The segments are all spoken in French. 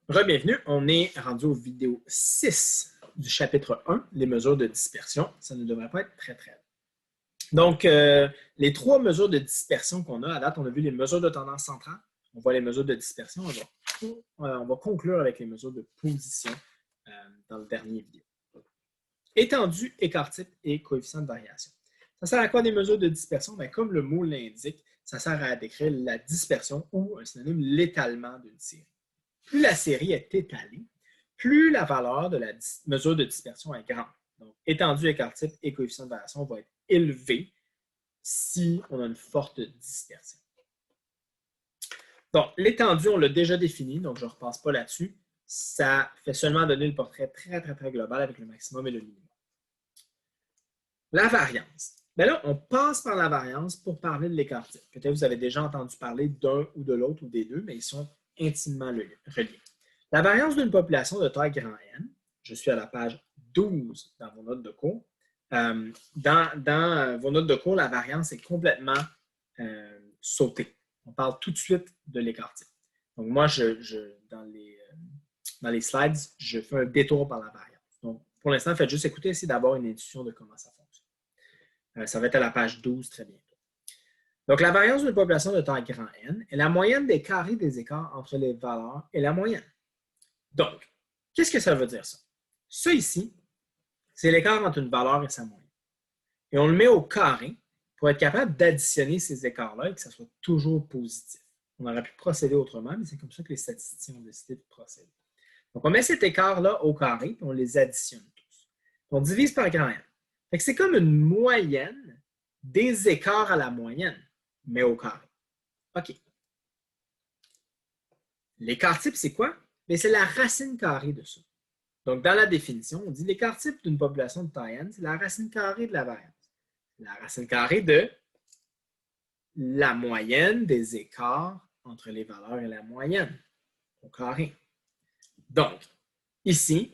Re-bienvenue, on est rendu aux vidéos 6 du chapitre 1, les mesures de dispersion. Ça ne devrait pas être très long. Donc, les trois mesures de dispersion qu'on a à date, on a vu les mesures de tendance centrale, on voit les mesures de dispersion, on va conclure avec les mesures de position dans le dernier vidéo. Étendue, écart-type et coefficient de variation. Ça sert à quoi des mesures de dispersion? Bien, comme le mot l'indique, ça sert à décrire la dispersion ou un synonyme l'étalement d'une série. Plus la série est étalée, plus la valeur de la mesure de dispersion est grande. Donc, étendue, écart-type et coefficient de variation vont être élevés si on a une forte dispersion. Donc, l'étendue, on l'a déjà défini, donc je ne repasse pas là-dessus. Ça fait seulement donner le portrait très global avec le maximum et le minimum. La variance. Bien là, on passe par la variance pour parler de l'écart-type. Peut-être que vous avez déjà entendu parler d'un ou de l'autre ou des deux, mais ils sont intimement reliés. La variance d'une population de taille grand N, je suis à la page 12 dans vos notes de cours. Dans vos notes de cours, la variance est complètement sautée. On parle tout de suite de l'écart-type. Donc moi, dans les slides, je fais un détour par la variance. Donc pour l'instant, faites juste écouter, essayez d'avoir une intuition de comment ça fonctionne. Ça va être à la page 12 très bientôt. Donc, la variance d'une population de taille grand N est la moyenne des carrés des écarts entre les valeurs et la moyenne. Donc, qu'est-ce que ça veut dire ça? Ça ici, c'est l'écart entre une valeur et sa moyenne. Et on le met au carré pour être capable d'additionner ces écarts-là et que ça soit toujours positif. On aurait pu procéder autrement, mais c'est comme ça que les statisticiens ont décidé de procéder. Donc, on met cet écart-là au carré et on les additionne tous. On divise par grand N. C'est comme une moyenne des écarts à la moyenne, mais au carré. OK. L'écart-type, c'est quoi? C'est la racine carrée de ça. Donc, dans la définition, on dit l'écart-type d'une population de taille n, c'est la racine carrée de la variance. La racine carrée de la moyenne des écarts entre les valeurs et la moyenne, au carré. Donc, ici,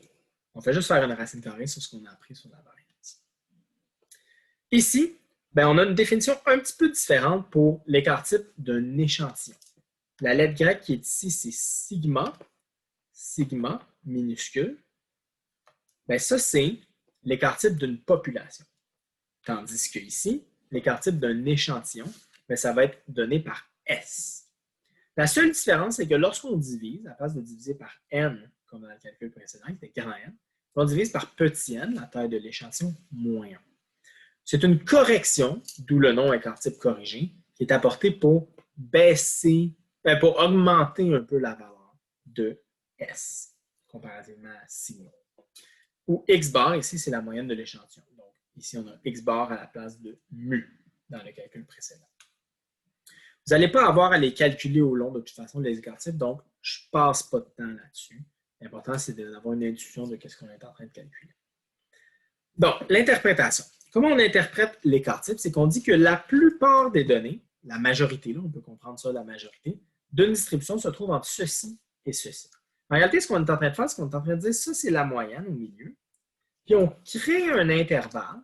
on fait juste faire une racine carrée sur ce qu'on a appris sur la variance. Ici, on a une définition un petit peu différente pour l'écart-type d'un échantillon. La lettre grecque qui est ici, c'est sigma, sigma minuscule. Ça, c'est l'écart-type d'une population. Tandis que ici, l'écart-type d'un échantillon, ça va être donné par S. La seule différence, c'est que lorsqu'on divise, à la place de diviser par N, comme dans le calcul précédent, qui était grand N, on divise par petit n, la taille de l'échantillon, moins 1. C'est une correction, d'où le nom écart-type corrigé, qui est apporté pour baisser, pour augmenter un peu la valeur de S, comparativement à sigma. Ou x bar, ici, c'est la moyenne de l'échantillon. Donc, ici, on a x bar à la place de mu dans le calcul précédent. Vous n'allez pas avoir à les calculer au long de toute façon les écart-types, donc je ne passe pas de temps là-dessus. L'important, c'est d'avoir une intuition de ce qu'on est en train de calculer. Donc, l'interprétation. Comment on interprète l'écart-type? C'est qu'on dit que la plupart des données, la majorité, là, on peut comprendre ça, la majorité, d'une distribution se trouve entre ceci et ceci. En réalité, ce qu'on est en train de faire, c'est qu'on est en train de dire ça, c'est la moyenne au milieu. Puis on crée un intervalle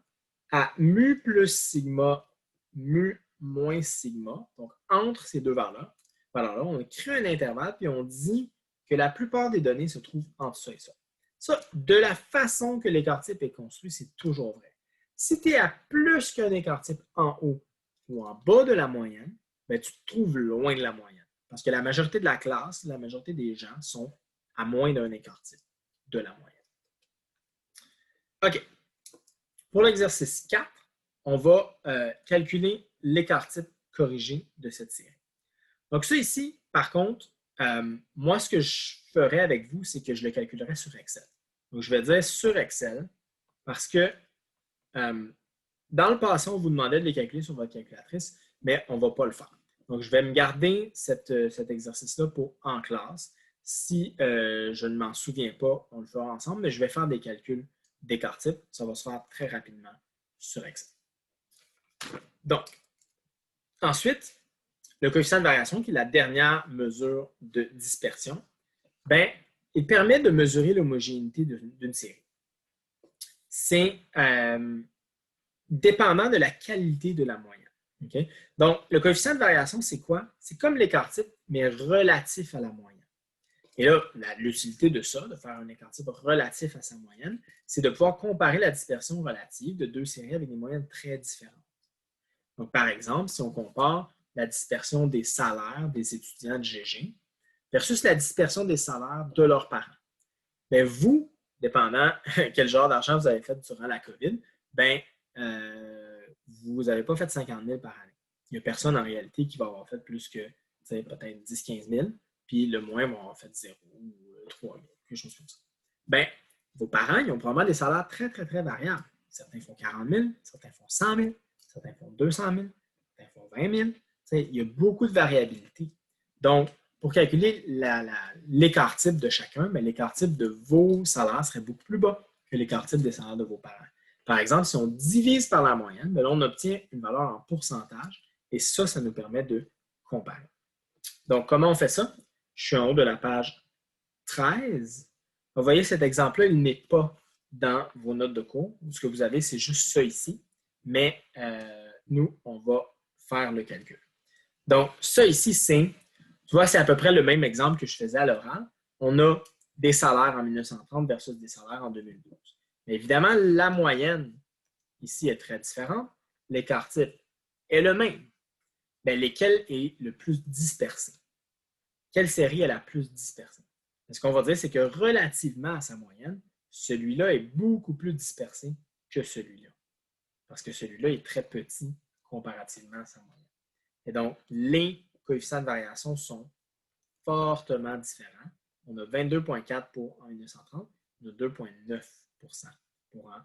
à mu plus sigma, mu moins sigma, donc entre ces deux valeurs-là, on crée un intervalle, puis on dit que la plupart des données se trouvent entre ça et ça. Ça, de la façon que l'écart-type est construit, c'est toujours vrai. Si tu es à plus qu'un écart-type en haut ou en bas de la moyenne, tu te trouves loin de la moyenne. Parce que la majorité de la classe, la majorité des gens sont à moins d'un écart-type de la moyenne. OK. Pour l'exercice 4, on va calculer l'écart-type corrigé de cette série. Donc ça ici, par contre, moi, ce que je ferais avec vous, c'est que je le calculerais sur Excel. Donc, je vais dire sur Excel parce que dans le passé, on vous demandait de les calculer sur votre calculatrice, mais on ne va pas le faire. Donc, je vais me garder cet exercice-là pour en classe. Si je ne m'en souviens pas, on le fera ensemble, mais je vais faire des calculs d'écart-type. Ça va se faire très rapidement sur Excel. Donc, ensuite, le coefficient de variation, qui est la dernière mesure de dispersion, il permet de mesurer l'homogénéité d'une série. C'est dépendant de la qualité de la moyenne. Okay? Donc, le coefficient de variation, c'est quoi? C'est comme l'écart-type, mais relatif à la moyenne. Et là, l'utilité de ça, de faire un écart type relatif à sa moyenne, c'est de pouvoir comparer la dispersion relative de deux séries avec des moyennes très différentes. Donc, par exemple, si on compare la dispersion des salaires des étudiants de GG versus la dispersion des salaires de leurs parents, bien, vous, dépendant quel genre d'argent vous avez fait durant la COVID, bien, vous n'avez pas fait 50 000 par année. Il n'y a personne en réalité qui va avoir fait plus que peut-être 10-15 000, puis le moins va avoir fait 0 ou 3 000, quelque chose comme ça. Bien, vos parents, ils ont probablement des salaires très, très, très variables. Certains font 40 000, certains font 100 000, certains font 200 000, certains font 20 000. Il y a beaucoup de variabilité. Donc, pour calculer l'écart type de chacun, mais l'écart type de vos salaires serait beaucoup plus bas que l'écart type des salaires de vos parents. Par exemple, si on divise par la moyenne, bien là, on obtient une valeur en pourcentage et ça nous permet de comparer. Donc, comment on fait ça? Je suis en haut de la page 13. Vous voyez, cet exemple-là, il n'est pas dans vos notes de cours. Ce que vous avez, c'est juste ça ici. Mais nous, on va faire le calcul. Donc, ça ici, c'est, tu vois, c'est à peu près le même exemple que je faisais à l'oral. On a des salaires en 1930 versus des salaires en 2012. Mais évidemment, la moyenne ici est très différente. L'écart type est le même. Bien, lequel est le plus dispersé? Quelle série est la plus dispersée? Ce qu'on va dire, c'est que relativement à sa moyenne, celui-là est beaucoup plus dispersé que celui-là. Parce que celui-là est très petit comparativement à sa moyenne. Et donc, les coefficients de variation sont fortement différents. On a 22,4 pour en 1930, on a 2,9 pour en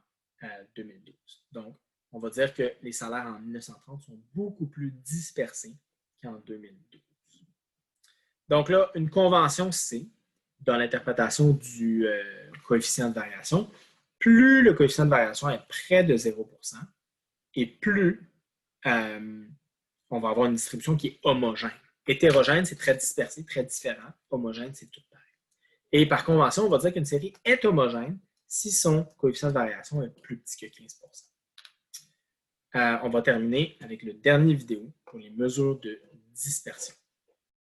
2012. Donc, on va dire que les salaires en 1930 sont beaucoup plus dispersés qu'en 2012. Donc là, une convention, c'est, dans l'interprétation du coefficient de variation, plus le coefficient de variation est près de 0%, et plus on va avoir une distribution qui est homogène. Hétérogène, c'est très dispersé, très différent. Homogène, c'est tout pareil. Et par convention, on va dire qu'une série est homogène si son coefficient de variation est plus petit que 15%. On va terminer avec le dernier vidéo pour les mesures de dispersion.